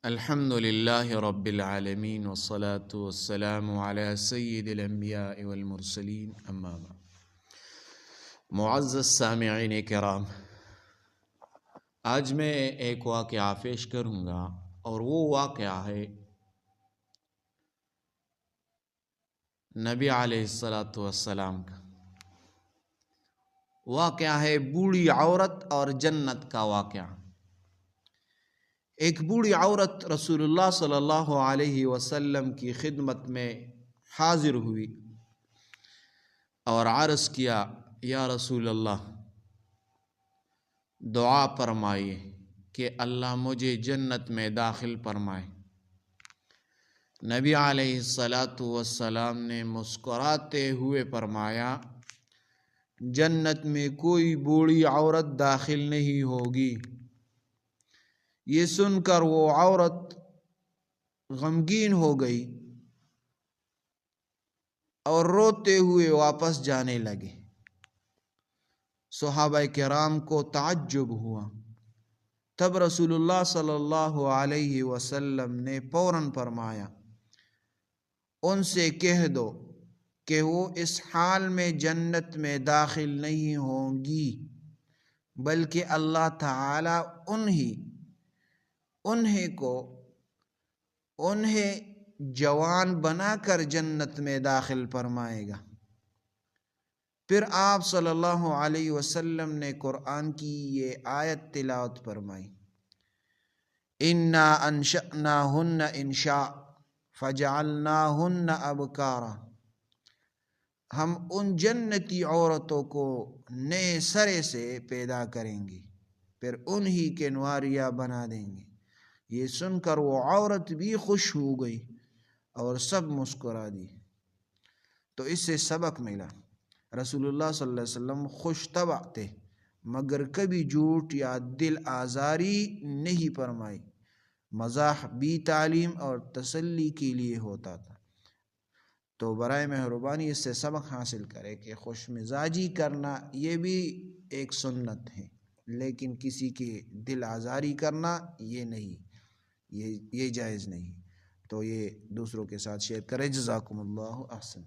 الحمد لله رب العالمين والصلاة والسلام على سید الانبیاء والمرسلین اما بعد۔ معزز سامعین کرام، آج میں ایک واقعہ پیش کروں گا اور وہ واقعہ ہے نبی علیہ السلام کا۔ واقعہ ہے بوڑھی عورت اور جنت کا واقعہ۔ ایک بوڑھی عورت رسول اللہ صلی اللہ علیہ وسلم کی خدمت میں حاضر ہوئی اور عرض کیا، یا رسول اللہ، دعا فرمائیے کہ اللہ مجھے جنت میں داخل فرمائے۔ نبی علیہ السلام نے مسکراتے ہوئے فرمایا، جنت میں کوئی بوڑھی عورت داخل نہیں ہوگی۔ یہ سن کر وہ عورت غمگین ہو گئی اور روتے ہوئے واپس جانے لگے۔ صحابہ کرام کو تعجب ہوا۔ تب رسول اللہ صلی اللہ علیہ وسلم نے فوراً فرمایا، ان سے کہہ دو کہ وہ اس حال میں جنت میں داخل نہیں ہوں گی، بلکہ اللہ تعالی انہیں جوان بنا کر جنت میں داخل فرمائے گا۔ پھر آپ صلی اللہ علیہ وسلم نے قرآن کی یہ آیت تلاوت فرمائی، اِنَّا أَنشَأْنَاهُنَّ إِنشَاءً فَجَعَلْنَاهُنَّ أَبْكَارًا۔ ہم ان جنتی عورتوں کو نئے سرے سے پیدا کریں گے، پھر انہی کے نواریاں بنا دیں گے۔ یہ سن کر وہ عورت بھی خوش ہو گئی اور سب مسکرا دی۔ تو اس سے سبق ملا، رسول اللہ صلی اللہ علیہ وسلم خوش طبع تھے، مگر کبھی جھوٹ یا دل آزاری نہیں فرمائی۔ مزاح بھی تعلیم اور تسلی کے لیے ہوتا تھا۔ تو برائے مہربانی اس سے سبق حاصل کرے کہ خوش مزاجی کرنا یہ بھی ایک سنت ہے، لیکن کسی کے دل آزاری کرنا یہ نہیں، یہ جائز نہیں۔ تو یہ دوسروں کے ساتھ شیئر کریں۔ جزاکم اللہ احسن۔